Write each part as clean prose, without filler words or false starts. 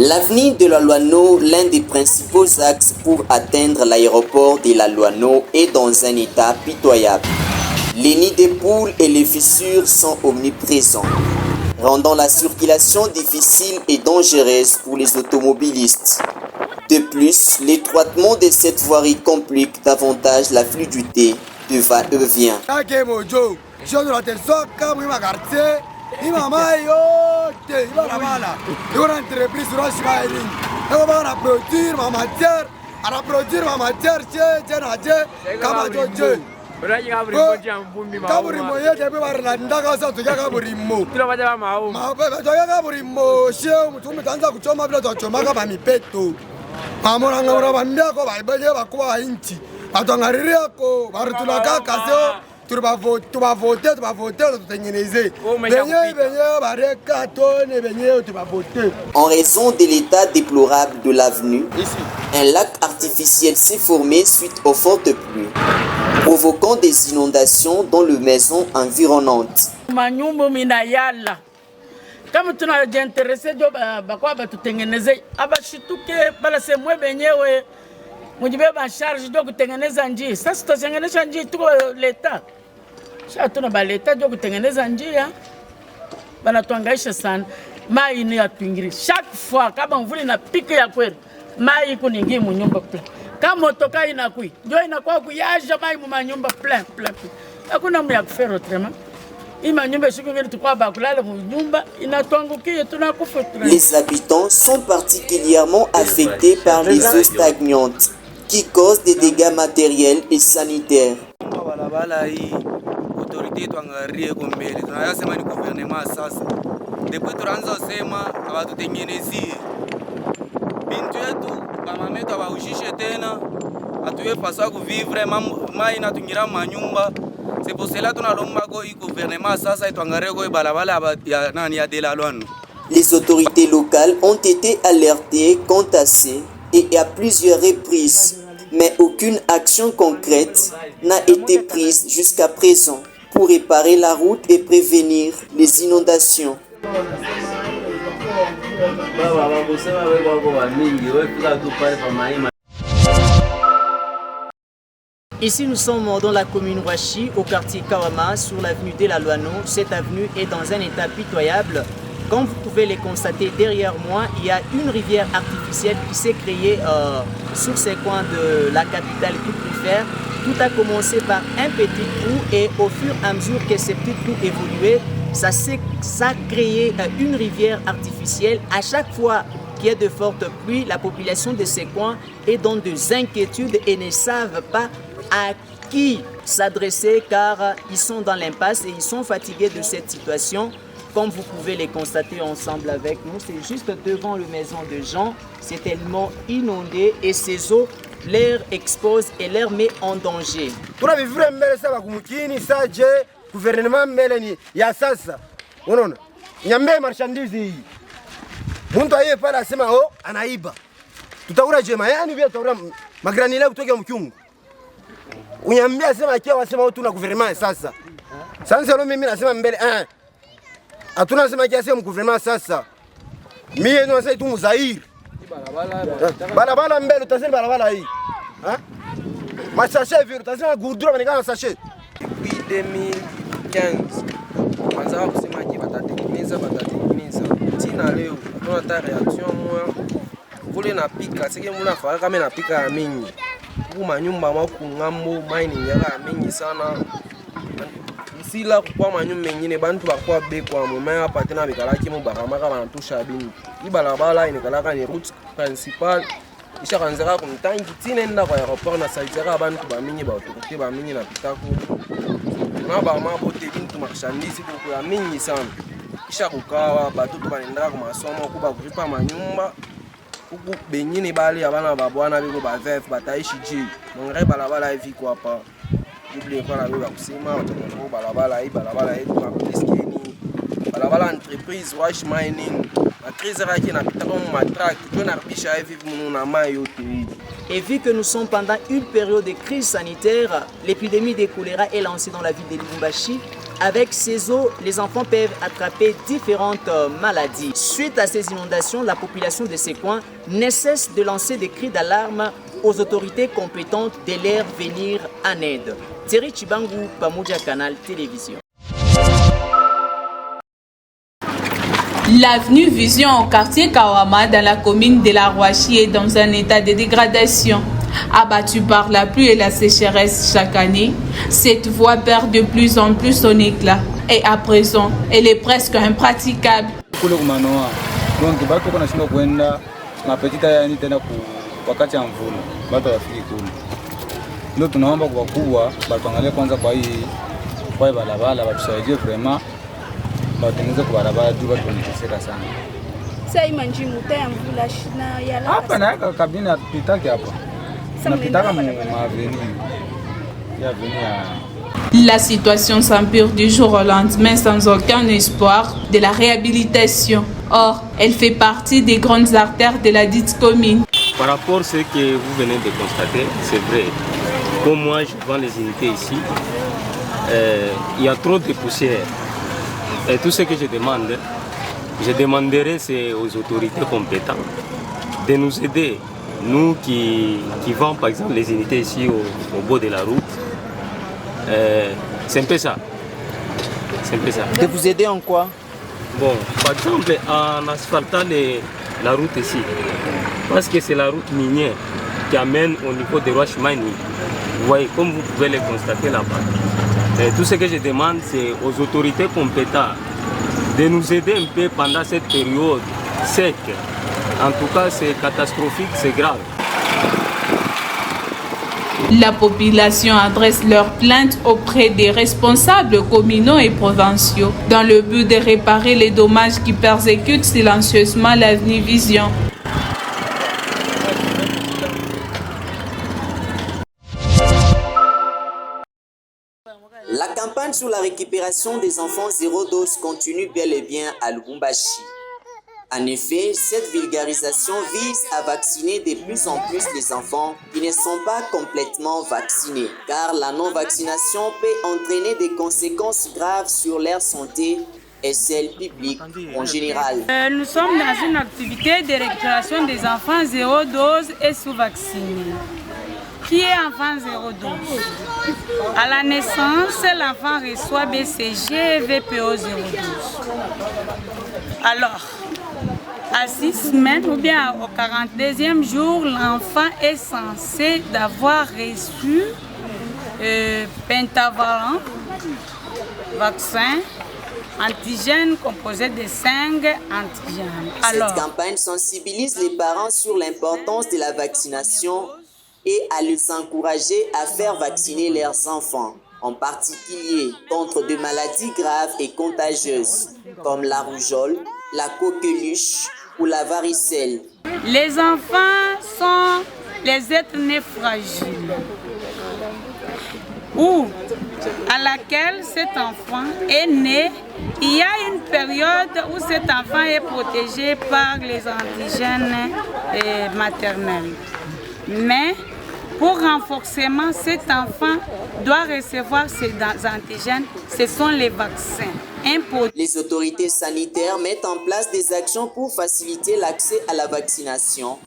L'avenue de la Loano, l'un des principaux axes pour atteindre l'aéroport de la Loano, est dans un état pitoyable. Les nids des poules et les fissures sont omniprésents, rendant la circulation difficile et dangereuse pour les automobilistes. De plus, l'étroitement de cette voirie complique davantage la fluidité de va-et-vient. En raison de l'état déplorable de l'avenue, un lac artificiel s'est formé suite aux fortes pluies, provoquant des inondations dans les maisons environnantes. Kama tunajiinteresse jo bakwa batutengeneze abashituke bala semwe benyewe mujibeba charge jo kutengeneza njia. Sasa tutatengeneza njia tuko leta. Sasa tuna ba leta jo kutengeneza njia. Bana tuangaisha sana. Mai ni atuingiri. Chaque fois kama mvuli na pike ya kweli, mai iko ningi mu nyumba plein. Kama motoka inakui, jo inakuwa kuyaja mai mu manyumba plein. Hakuna mya kufero autrement. Les habitants sont particulièrement affectés par les eaux stagnantes qui causent des dégâts matériels et sanitaires. C'est pour cela que le gouvernement Les autorités locales ont été alertées quant à ces et à plusieurs reprises, mais aucune action concrète n'a été prise jusqu'à présent pour réparer la route et prévenir les inondations. Ici, nous sommes dans la commune Ouachi, au quartier Kawama, sur l'avenue de la Loano. Cette avenue est dans un état pitoyable. Comme vous pouvez le constater derrière moi, il y a une rivière artificielle qui s'est créée sur ces coins de la capitale Tout-Préfère. Tout a commencé par un petit trou et au fur et à mesure que ces petits trous évoluaient, ça a créé une rivière artificielle. À chaque fois qu'il y a de fortes pluies, la population de ces coins est dans des inquiétudes et ne savent pas à qui s'adresser car ils sont dans l'impasse et ils sont fatigués de cette situation. Comme vous pouvez les constater ensemble avec nous, c'est juste devant la maison de gens, c'est tellement inondé et ces eaux l'air expose et l'air met en danger. Gouvernement meleni ya sasa unaona nyambe marchandise hii mtu aye pala sema anaiba tutaura jema yani vile tutaura magranila kutoka mchungu unyambia sema akia wasema tuna gouvernement sasa leo mimi nasema mbele hatuna sema akia sema gouvernement sasa mimi ndio nasema tu Muzairi balabala mbele utasema balabala hii masashe vile utasema gudura banigana sashe. Depuis 2015 kwanza kusema je batatengeneza tina leo tunata reaction moya vule napika sike muna fara kama napika ya mingi kuma nyumba mwaku ngambo maini nyaka mingi sana isila kwa manyumba mengine bantu bakwa bekwa mumaya hapa tena bikalaki mu bakamaka banatusha bintu ibalabala inekalaka ni route principale isha kanzaka kumtangi tina enda kwa aéroport na saitera bantu bamingi ba autorité bamingi na pitako ngaba mabote bintu marchandise kuko ya mingi sana isha kukawa batutu banendaka ku masomo kuba kuripa manyumba kuku benyini bali abana babwana biko ba vef bataishi ji ngare balabala hivi kwa hapa double kwa na baba kusema watakongo balabala hii kwa piskeni balabala entreprise wash mining la crise raki na pitako matrak tu na bisha hivi mununa mayo tu. Et vu que nous sommes pendant une période de crise sanitaire, l'épidémie de choléra est lancée dans la ville de Lubumbashi. Avec ces eaux, les enfants peuvent attraper différentes maladies. Suite à ces inondations, la population de ces coins ne cesse de lancer des cris d'alarme aux autorités compétentes de leur venir en aide. Thierry Chibangu, Pamoja Canal Télévision. L'avenue Vision au quartier Kawama dans la commune de la Rouachi est dans un état de dégradation. Abattue par la pluie et la sécheresse chaque année, cette voie perd de plus en plus son éclat. Et à présent, elle est presque impraticable. Wakati ya mvula watu wafiki kule, ndio tunaomba kwa wakubwa batuangalie kwanza kwa hii barabara, batusaidie vraiment batengeneze kwa barabara juu watu wanateseka sana. Sasa imanji mutaya mvula shina yala hapa na kabini atupitake hapa tunapitaka maveni ya veni ya. La situation s'empire du jour au lendemain sans aucun espoir de la réhabilitation. Or, elle fait partie des grandes artères de la dite commune. Par rapport à ce que vous venez de constater, c'est vrai. Comme moi, je vends les unités ici, il y a trop de poussière. Et tout ce que je demanderai c'est aux autorités compétentes de nous aider. Nous qui vendons par exemple les unités ici au bord de la route, c'est un peu ça. C'est un peu ça. De vous aider en quoi? Bon, par exemple, en asphaltant la route ici, parce que c'est la route minière qui amène au niveau de Rouachimani. Vous voyez, comme vous pouvez le constater là-bas. Tout ce que je demande, c'est aux autorités compétentes de nous aider un peu pendant cette période sec. En tout cas, c'est catastrophique, c'est grave. La population adresse leurs plaintes auprès des responsables communaux et provinciaux dans le but de réparer les dommages qui persécutent silencieusement l'avenue Vision. La campagne sur la récupération des enfants zéro dose continue bel et bien à Lubumbashi. En effet, cette vulgarisation vise à vacciner de plus en plus les enfants qui ne sont pas complètement vaccinés, car la non-vaccination peut entraîner des conséquences graves sur leur santé et celle publique en général. Nous sommes dans une activité de récupération des enfants zéro dose et sous-vaccinés. Qui est enfant zéro dose? À la naissance, l'enfant reçoit BCG et VPO 012. Alors, à 6 semaines ou bien au 42e jour, l'enfant est censé d'avoir reçu pentavalent, vaccin, antigène composé de 5 antigènes. Cette campagne sensibilise les parents sur l'importance de la vaccination et à les encourager à faire vacciner leurs enfants, en particulier contre des maladies graves et contagieuses comme la rougeole, la coqueluche ou la varicelle. Les enfants sont les êtres nés fragiles, ou à laquelle cet enfant est né. Il y a une période où cet enfant est protégé par les antigènes maternels. Mais pour renforcement, cet enfant doit recevoir ces antigènes. Ce sont les vaccins. Les autorités sanitaires mettent en place des actions pour faciliter l'accès à la vaccination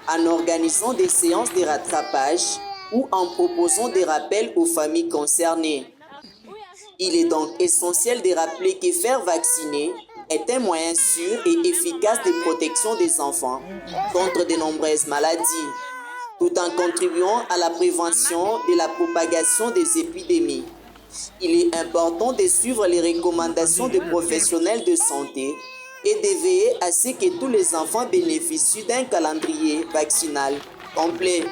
en organisant des séances de rattrapage ou en proposant des rappels aux familles concernées. Il est donc essentiel de rappeler que faire vacciner est un moyen sûr et efficace de protection des enfants contre de nombreuses maladies, tout en contribuant à la prévention de la propagation des épidémies. Il est important de suivre les recommandations des professionnels de santé et de veiller à ce que tous les enfants bénéficient d'un calendrier vaccinal complet.